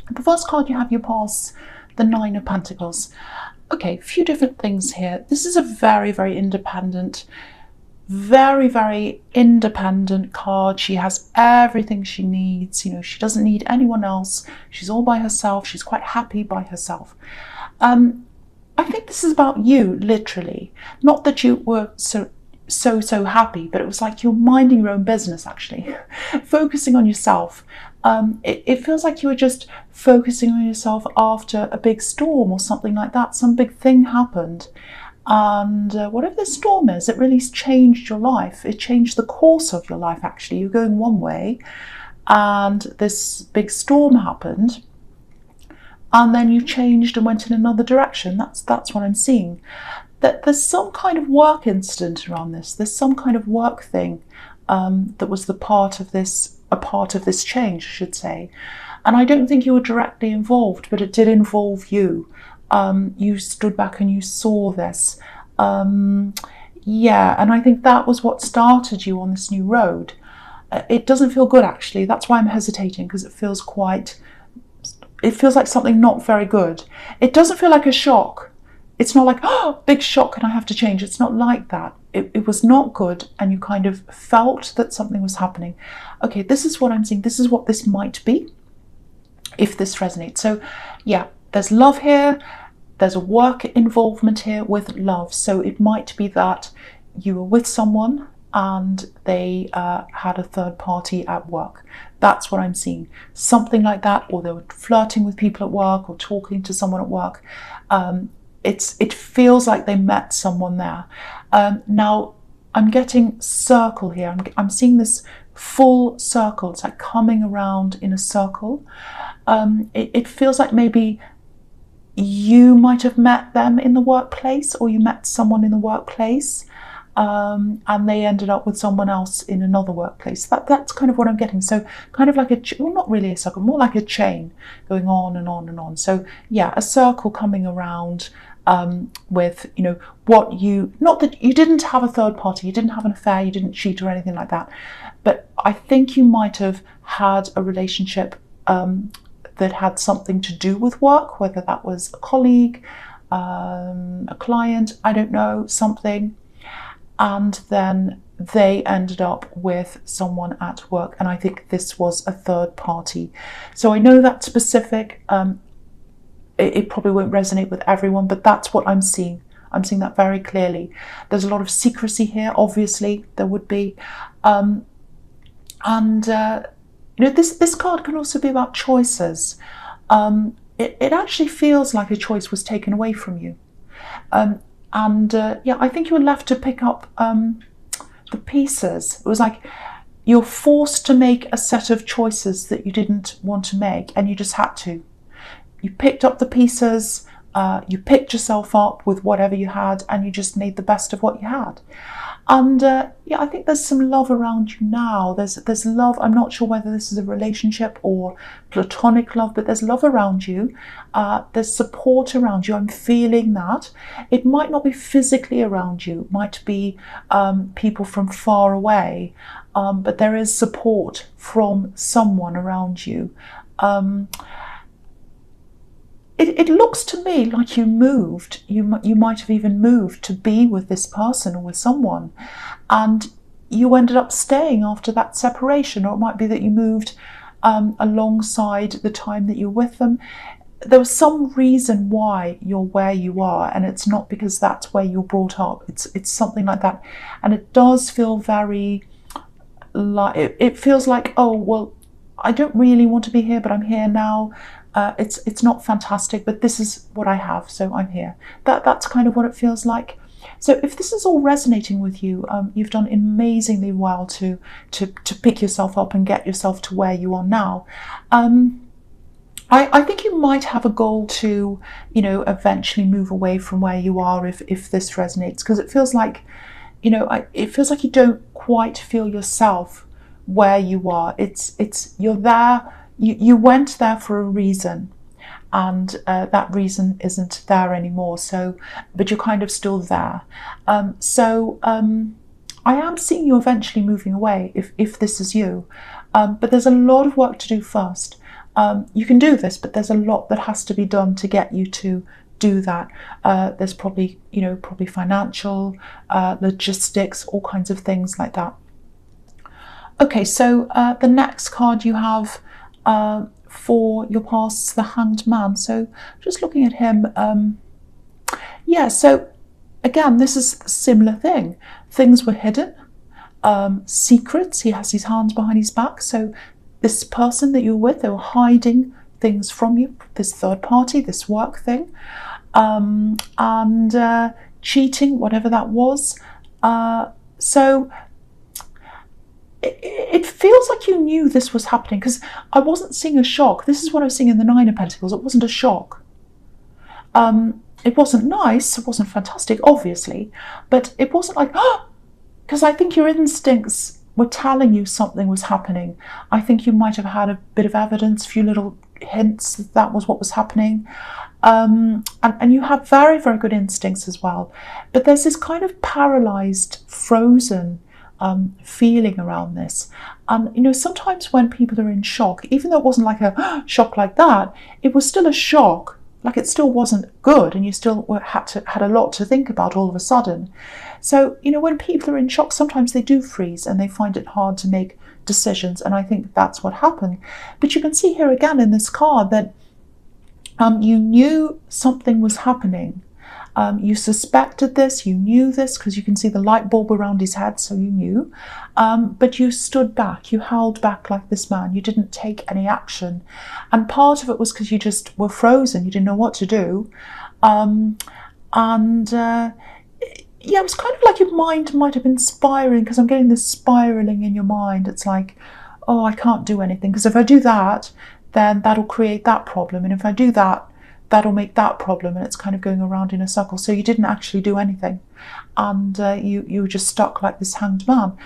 The first card you have, you pass the Nine of Pentacles. Okay, a few different things here. This is a very, very independent, very, very independent card. She has everything she needs. You know, she doesn't need anyone else. She's all by herself. She's quite happy by herself. I think this is about you, literally. Not that you were so happy, but it was like you're minding your own business, actually, focusing on yourself. It feels like you were just focusing on yourself after a big storm or something like that. Some big thing happened. And whatever the storm is, it really changed your life. It changed the course of your life, actually. You're going one way, and this big storm happened, and then you changed and went in another direction. That's what I'm seeing. That there's some kind of work incident around this. There's some kind of work thing that was a part of this change, I should say. And I don't think you were directly involved, but it did involve you. You stood back and you saw this. Yeah, and I think that was what started you on this new road. It doesn't feel good, actually. That's why I'm hesitating, because it feels like something not very good. It doesn't feel like a shock. It's not like, oh, big shock and I have to change. It's not like that. It was not good, and you kind of felt that something was happening. Okay, this is what I'm seeing. This is what this might be, if this resonates. So yeah, there's love here. There's a work involvement here with love. So it might be that you were with someone and they had a third party at work. That's what I'm seeing. Something like that, or they were flirting with people at work or talking to someone at work. It feels like they met someone there. Now, I'm getting circle here. I'm seeing this full circle. It's like coming around in a circle. It feels like maybe you might have met them in the workplace, or you met someone in the workplace, and they ended up with someone else in another workplace. That's kind of what I'm getting. So kind of like well, not really a circle, more like a chain going on and on and on. So yeah, a circle coming around with, you know, what you, not that you didn't have a third party, you didn't have an affair, you didn't cheat or anything like that, but I think you might have had a relationship that had something to do with work, whether that was a colleague, a client, I don't know, something. And then they ended up with someone at work. And I think this was a third party. So I know that's specific. It probably won't resonate with everyone, but that's what I'm seeing. I'm seeing that very clearly. There's a lot of secrecy here, obviously, there would be. You know, this card can also be about choices. It actually feels like a choice was taken away from you. Yeah, I think you were left to pick up the pieces. It was like you're forced to make a set of choices that you didn't want to make, and you just had to. You picked up the pieces, you picked yourself up with whatever you had, and you just made the best of what you had. And yeah, I think there's some love around you now. There's love. I'm not sure whether this is a relationship or platonic love, but there's love around you. There's support around you. I'm feeling that. It might not be physically around you. It might be people from far away, but there is support from someone around you. It looks to me like you moved. You might have even moved to be with this person or with someone, and you ended up staying after that separation. Or it might be that you moved alongside the time that you're with them. There was some reason why you're where you are, and it's not because that's where you're brought up. It's something like that, and it does feel very like it feels like, oh well, I don't really want to be here, but I'm here now. It's not fantastic, but this is what I have, so I'm here. That's kind of what it feels like. So if this is all resonating with you, you've done amazingly well to pick yourself up and get yourself to where you are now. I think you might have a goal to, you know, eventually move away from where you are if this resonates, because it feels like, you know, it feels like you don't quite feel yourself where you are. It's you're there. You went there for a reason, and that reason isn't there anymore. So, but you're kind of still there. I am seeing you eventually moving away if this is you. But there's a lot of work to do first. You can do this, but there's a lot that has to be done to get you to do that. There's probably, probably financial, logistics, all kinds of things like that. Okay, so the next card you have for your past is the Hanged Man. So just looking at him, yeah, so again, this is a similar thing. Things were hidden, secrets. He has his hands behind his back. So this person that you're with, they were hiding things from you, this third party, this work thing, and cheating, whatever that was. So it feels like you knew this was happening, because I wasn't seeing a shock. This is what I was seeing in the Nine of Pentacles. It wasn't a shock. It wasn't nice, it wasn't fantastic, obviously, but it wasn't like, oh, because I think your instincts were telling you something was happening. I think you might have had a bit of evidence, a few little hints that that was what was happening. And you have very, very good instincts as well. But there's this kind of paralyzed, frozen feeling around this. And sometimes when people are in shock, even though it wasn't like a shock like that, it was still a shock. Like, it still wasn't good, and you still had a lot to think about all of a sudden. So when people are in shock, sometimes they do freeze and they find it hard to make decisions, and I think that's what happened. But you can see here again in this card that you knew something was happening. You suspected this, you knew this, because you can see the light bulb around his head, so you knew. But you stood back, you held back like this man, you didn't take any action. And part of it was because you just were frozen, you didn't know what to do. Yeah, it was kind of like your mind might have been spiraling, because I'm getting this spiraling in your mind. It's like, oh, I can't do anything, because if I do that, then that'll create that problem. And if I do that, that'll make that problem, and it's kind of going around in a circle. So you didn't actually do anything, and you were just stuck like this hanged man.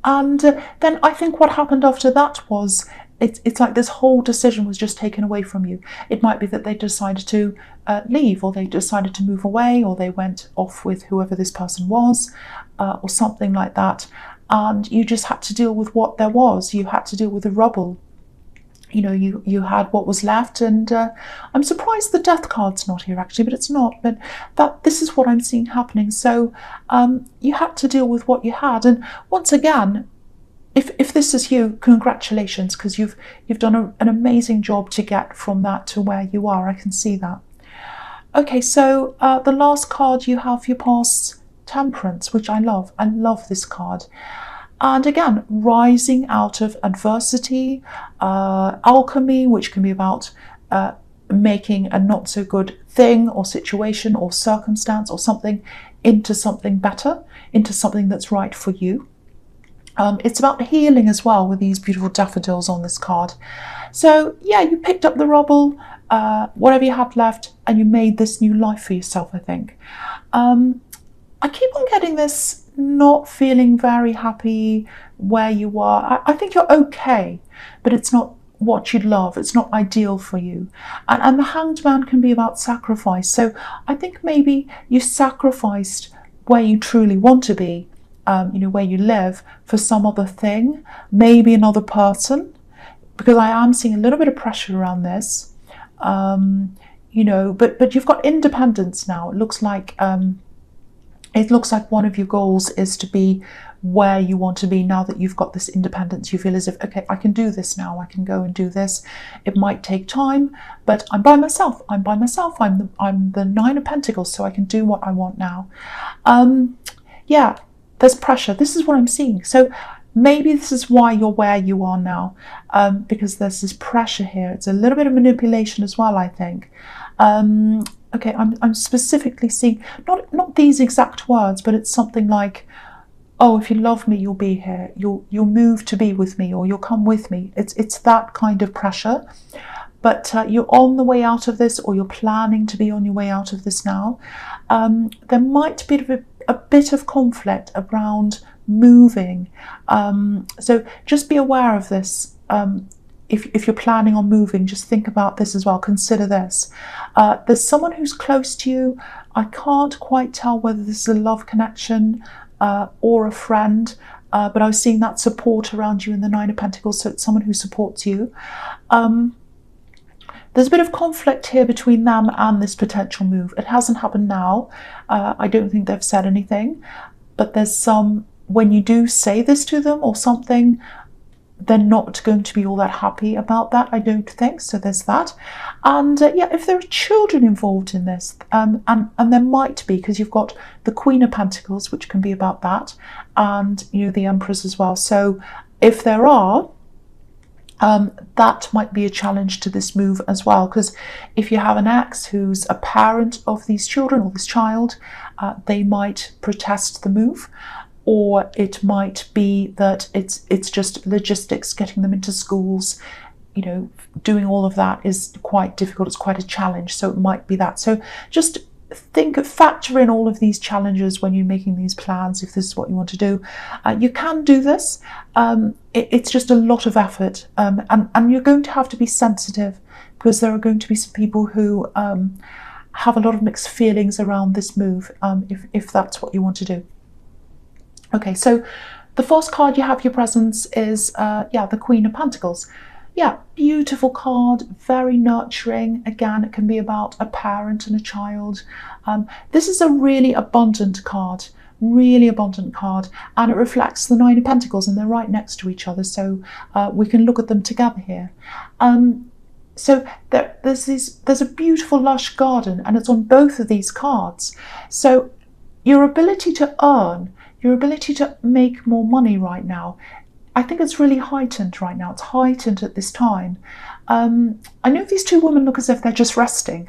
Then I think what happened after that was it's like this whole decision was just taken away from you. It might be that they decided to leave, or they decided to move away, or they went off with whoever this person was, or something like that. And you just had to deal with what there was. You had to deal with the rubble. You had what was left, and I'm surprised the Death card's not here actually, but it's not. But this is what I'm seeing happening. So you had to deal with what you had, and once again, if this is you, congratulations, because you've done an amazing job to get from that to where you are. I can see that. Okay, so the last card you have, your past Temperance, which I love. I love this card. And again, rising out of adversity, alchemy, which can be about making a not so good thing or situation or circumstance or something into something better, into something that's right for you. It's about healing as well, with these beautiful daffodils on this card. So yeah, you picked up the rubble, whatever you had left, and you made this new life for yourself, I think. I keep on getting this not feeling very happy where you are. I think you're okay, but it's not what you'd love. It's not ideal for you. And the Hanged Man can be about sacrifice. So I think maybe you sacrificed where you truly want to be, where you live, for some other thing, maybe another person, because I am seeing a little bit of pressure around this. But you've got independence now. It looks like one of your goals is to be where you want to be now that you've got this independence. You feel as if, okay, I can do this now. I can go and do this. It might take time, but I'm by myself. I'm the Nine of Pentacles, so I can do what I want now. Yeah, there's pressure. This is what I'm seeing. So maybe this is why you're where you are now, because there's this pressure here. It's a little bit of manipulation as well, I think. Okay, I'm specifically seeing, not these exact words, but it's something like, oh, if you love me, you'll be here. You'll move to be with me, or you'll come with me. It's that kind of pressure. But you're on the way out of this, or you're planning to be on your way out of this now. There might be a bit of conflict around moving. So just be aware of this. If you're planning on moving, just think about this as well. Consider this. There's someone who's close to you. I can't quite tell whether this is a love connection or a friend, but I was seeing that support around you in the Nine of Pentacles, so it's someone who supports you. There's a bit of conflict here between them and this potential move. It hasn't happened now. I don't think they've said anything, but there's some, when you do say this to them or something, they're not going to be all that happy about that, I don't think. So there's that. And yeah, if there are children involved in this, and there might be, because you've got the Queen of Pentacles, which can be about that, and the Empress as well. So if there are, that might be a challenge to this move as well, because if you have an ex who's a parent of these children or this child, they might protest the move, or it might be that it's just logistics, getting them into schools, doing all of that is quite difficult, it's quite a challenge, so it might be that. So just factor in all of these challenges when you're making these plans, if this is what you want to do. You can do this. It's just a lot of effort, and you're going to have to be sensitive, because there are going to be some people who have a lot of mixed feelings around this move, if that's what you want to do. Okay, so the first card you have your presence is the Queen of Pentacles. Yeah, beautiful card, very nurturing. Again, it can be about a parent and a child. This is a really abundant card, and it reflects the Nine of Pentacles, and they're right next to each other, so we can look at them together here. So there's a beautiful lush garden, and it's on both of these cards. So your ability to earn, your ability to make more money right now, I think it's really heightened right now. It's heightened at this time. I know these two women look as if they're just resting,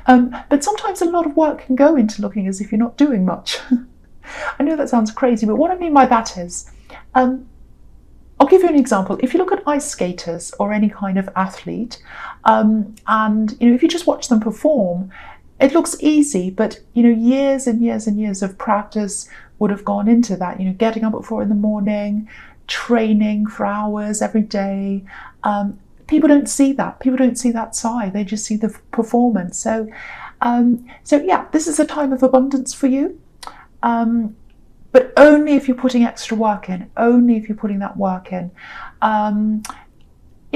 but sometimes a lot of work can go into looking as if you're not doing much. I know that sounds crazy, but what I mean by that is, I'll give you an example. If you look at ice skaters or any kind of athlete, and if you just watch them perform, it looks easy, but years and years and years of practice would have gone into that. Getting up at 4 in the morning, training for hours every day. People don't see that. People don't see that side. They just see the performance. So yeah, this is a time of abundance for you, but only if you're putting extra work in. Only if you're putting that work in.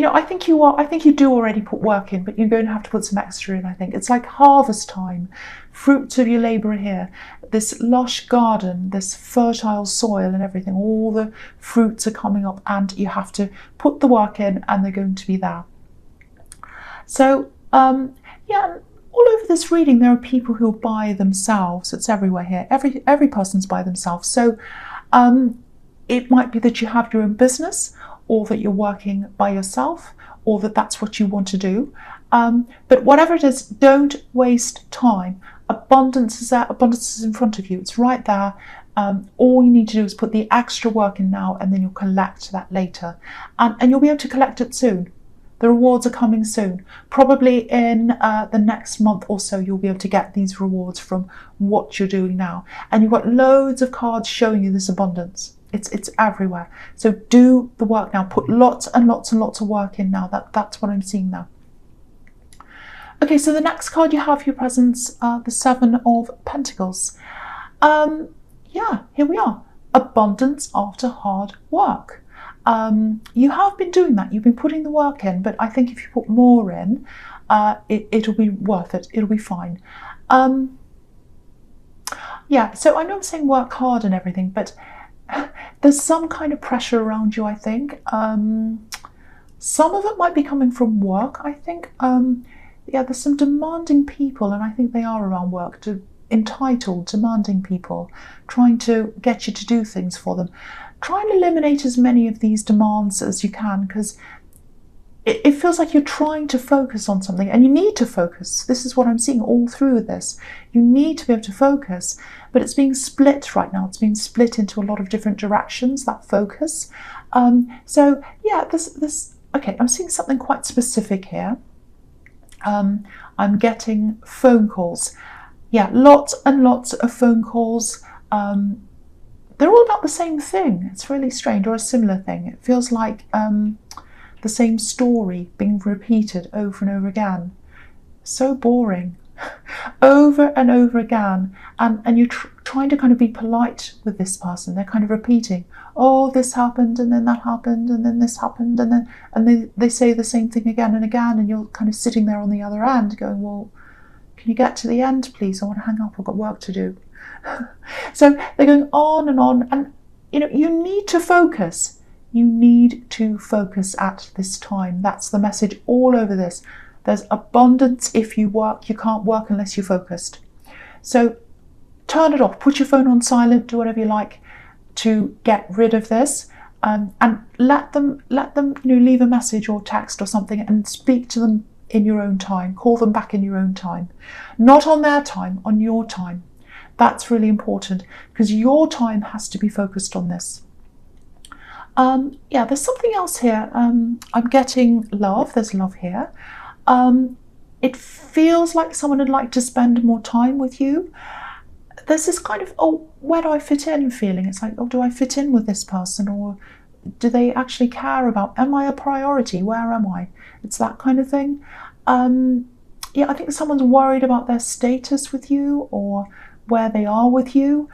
I think you are. I think you do already put work in, but you're going to have to put some extra in. I think it's like harvest time. Fruits of your labour are here. This lush garden, this fertile soil and everything, all the fruits are coming up, and you have to put the work in, and they're going to be there. So yeah, all over this reading there are people who are by themselves. It's everywhere here. Every person's by themselves. So it might be that you have your own business, or that you're working by yourself, or that's what you want to do. But whatever it is, don't waste time. Abundance is there, abundance is in front of you, it's right there. All you need to do is put the extra work in now, and then you'll collect that later. And you'll be able to collect it soon. The rewards are coming soon. Probably in the next month or so, you'll be able to get these rewards from what you're doing now. And you've got loads of cards showing you this abundance. It's everywhere. So do the work now. Put lots and lots and lots of work in now. That's what I'm seeing now. Okay, so the next card you have your presence, the Seven of Pentacles. Yeah, here we are. Abundance after hard work. You have been doing that. You've been putting the work in, but I think if you put more in, it'll be worth it. It'll be fine. Yeah, so I know I'm saying work hard and everything, but there's some kind of pressure around you, I think. Some of it might be coming from work, I think. Yeah, there's some demanding people, and I think they are around work, entitled, demanding people, trying to get you to do things for them. Try and eliminate as many of these demands as you can, because it feels like you're trying to focus on something, and you need to focus. This is what I'm seeing all through this. You need to be able to focus, but it's being split right now. It's being split into a lot of different directions, that focus. So yeah, okay, I'm seeing something quite specific here. I'm getting phone calls. Yeah, lots and lots of phone calls. They're all about the same thing. It's really strange, or a similar thing. It feels like the same story being repeated over and over again. So boring. over and over again, and you're trying to kind of be polite with this person. They're kind of repeating, oh, this happened, and then that happened, and then this happened, and they say the same thing again and again, and you're kind of sitting there on the other end going, well, can you get to the end, please? I want to hang up, I've got work to do. So they're going on, and you need to focus. You need to focus at this time. That's the message all over this. There's abundance if you work. You can't work unless you're focused. So turn it off, put your phone on silent, do whatever you like to get rid of this, and let them leave a message or text or something, and speak to them in your own time. Call them back in your own time, not on their time, on your time. That's really important, because your time has to be focused on this. There's something else here. I'm getting love. There's love here. It feels like someone would like to spend more time with you. There's this kind of, oh, where do I fit in feeling? It's like, oh, do I fit in with this person? Or do they actually care about, am I a priority? Where am I? It's that kind of thing. I think someone's worried about their status with you, or where they are with you.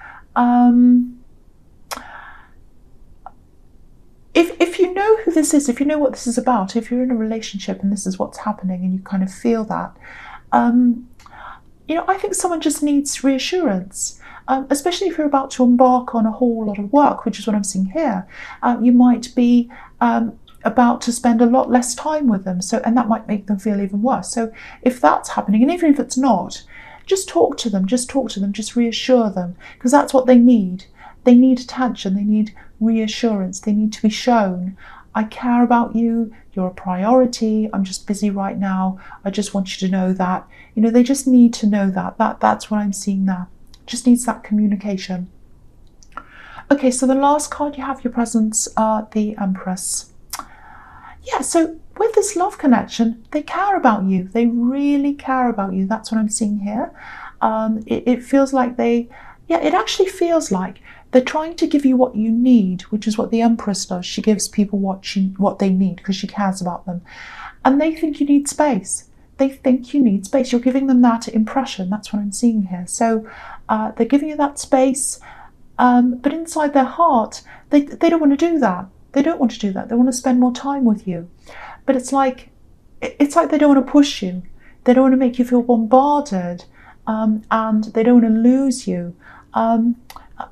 If you know who this is, if you know what this is about, if you're in a relationship and this is what's happening and you kind of feel that, I think someone just needs reassurance, especially if you're about to embark on a whole lot of work, which is what I'm seeing here. You might be about to spend a lot less time with them, and that might make them feel even worse. So if that's happening, and even if it's not, just talk to them, just reassure them, because that's what they need. They need attention, they need reassurance, they need to be shown, I care about you, you're a priority, I'm just busy right now, I just want you to know that. They just need to know that's what I'm seeing there. Just needs that communication. Okay, so the last card you have, your presence, the Empress. Yeah, so with this love connection, they care about you. They really care about you. That's what I'm seeing here. It feels like it actually feels like they're trying to give you what you need, which is what the Empress does. She gives people what they need because she cares about them. And they think you need space. They think you need space. You're giving them that impression. That's what I'm seeing here. So they're giving you that space, but inside their heart, they don't want to do that. They don't want to do that. They want to spend more time with you. But it's like they don't want to push you. They don't want to make you feel bombarded, and they don't want to lose you.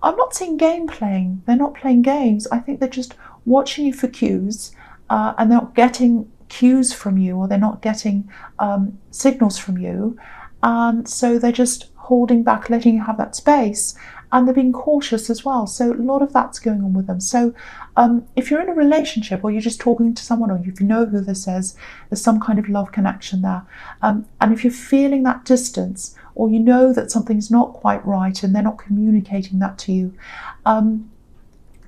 I'm not seeing game playing. They're not playing games. I think they're just watching you for cues, and they're not getting cues from you, or they're not getting signals from you. And so they're just holding back, letting you have that space, and they're being cautious as well. So a lot of that's going on with them. So if you're in a relationship, or you're just talking to someone, or if you know who this is, there's some kind of love connection there. And if you're feeling that distance, or you know that something's not quite right and they're not communicating that to you,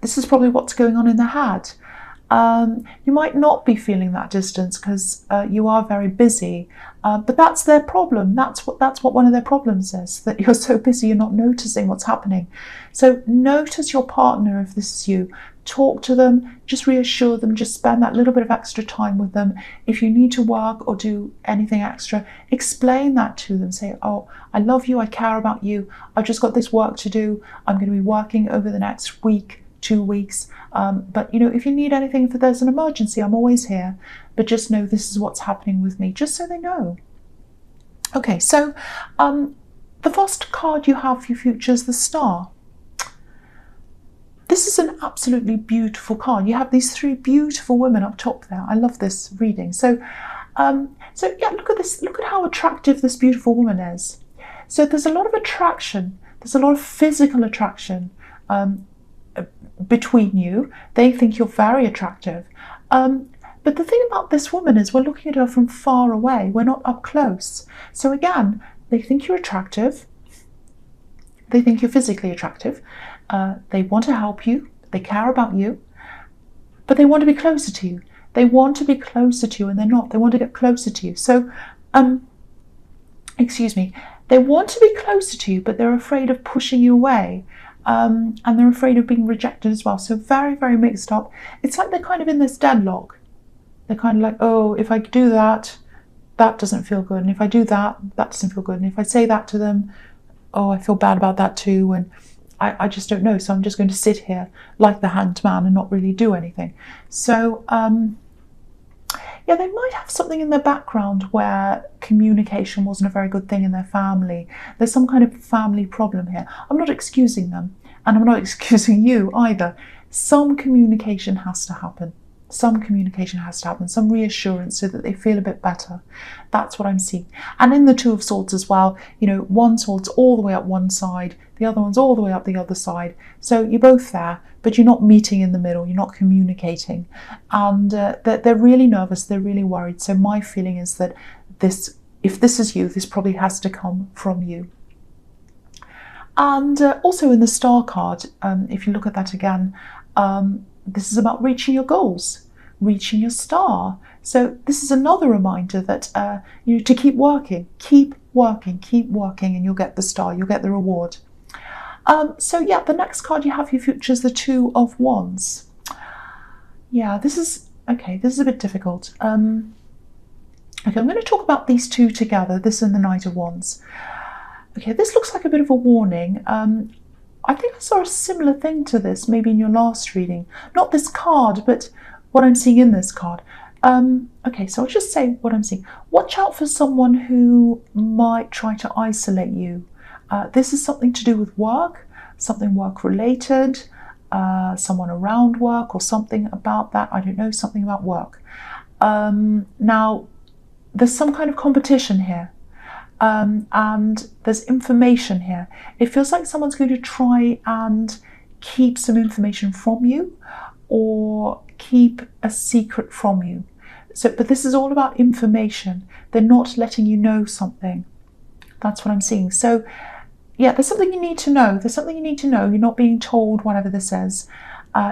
this is probably what's going on in their head. You might not be feeling that distance because you are very busy, but that's their problem. That's what one of their problems is, that you're so busy you're not noticing what's happening. So notice your partner if this is you. Talk to them, just reassure them, just spend that little bit of extra time with them. If you need to work or do anything extra, explain that to them. Say, oh, I love you, I care about you, I've just got this work to do, I'm going to be working over the next week, 2 weeks, but if you need anything, if there's an emergency, I'm always here, but just know this is what's happening with me, just so they know. Okay, so the first card you have for your future is the Star. This is an absolutely beautiful card. You have these 3 beautiful women up top there. I love this reading. So yeah, look at this. Look at how attractive this beautiful woman is. So there's a lot of attraction. There's a lot of physical attraction between you. They think you're very attractive. But the thing about this woman is we're looking at her from far away. We're not up close. So again, they think you're attractive. They think you're physically attractive. They want to help you. They care about you. But they want to be closer to you. They want to be closer to you, and they're not. They want to get closer to you. So, excuse me. They want to be closer to you, but they're afraid of pushing you away. And they're afraid of being rejected as well. So very, very mixed up. It's like they're kind of in this deadlock. They're kind of like, oh, if I do that, that doesn't feel good. And if I do that, that doesn't feel good. And if I say that to them, oh, I feel bad about that too. And I just don't know. So I'm just going to sit here like the Hanged Man and not really do anything. So, yeah, they might have something in their background where communication wasn't a very good thing in their family. There's some kind of family problem here. I'm not excusing them, and I'm not excusing you either. Some communication has to happen. Some communication has to happen, some reassurance so that they feel a bit better. That's what I'm seeing. And in the Two of Swords as well, you know, one sword's all the way up one side, the other one's all the way up the other side. So you're both there, but you're not meeting in the middle, you're not communicating. And they're really nervous, they're really worried. So my feeling is that if this is you, this probably has to come from you. And also in the Star card, if you look at that again, this is about reaching your goals, reaching your star. So this is another reminder that you know, to keep working, and you'll get the star, you'll get the reward. So yeah, the next card you have for your future is the Two of Wands. Yeah, this is a bit difficult. Okay, I'm going to talk about these two together, this and the Knight of Wands. Okay, this looks like a bit of a warning. I think I saw a similar thing to this maybe in your last reading. Not this card, but what I'm seeing in this card. Okay, so I'll just say what I'm seeing. Watch out for someone who might try to isolate you. This is something to do with work, something work related, someone around work or something about that. I don't know, something about work. Now, there's some kind of competition here. And there's information here. It feels like someone's going to try and keep some information from you or keep a secret from you. So, but this is all about information. They're not letting you know something. That's what I'm seeing. So yeah, there's something you need to know. There's something you need to know. You're not being told whatever this is.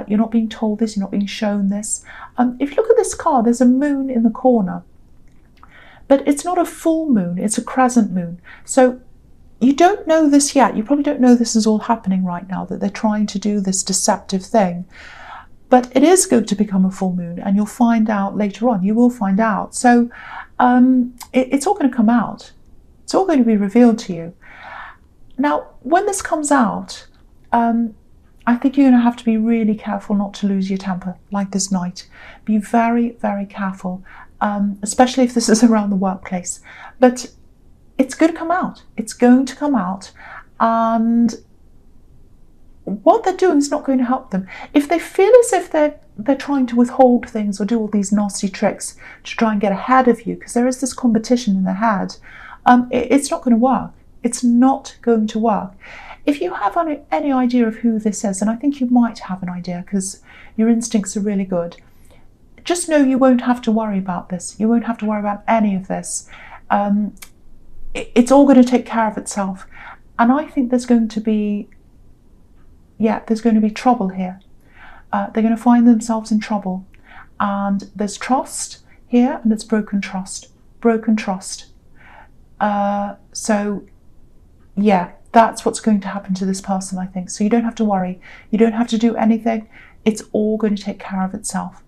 You're not being told this. You're not being shown this. If you look at this card, there's a moon in the corner. But it's not a full moon, it's a crescent moon. So you don't know this yet. You probably don't know this is all happening right now, that they're trying to do this deceptive thing. But it is going to become a full moon, and you'll find out later on. You will find out. So it's all going to come out. It's all going to be revealed to you. Now, when this comes out, I think you're going to have to be really careful not to lose your temper, like this knight. Be very, very careful. Especially if this is around the workplace. But it's going to come out. It's going to come out. And what they're doing is not going to help them. If they feel as if they're trying to withhold things or do all these nasty tricks to try and get ahead of you, because there is this competition in their head, it's not going to work. It's not going to work. If you have any idea of who this is, and I think you might have an idea because your instincts are really good, just know you won't have to worry about this. You won't have to worry about any of this. It's all going to take care of itself. And I think there's going to be trouble here. They're going to find themselves in trouble. And there's trust here, and it's broken trust. Broken trust. So, yeah, that's what's going to happen to this person, I think. So you don't have to worry. You don't have to do anything. It's all going to take care of itself.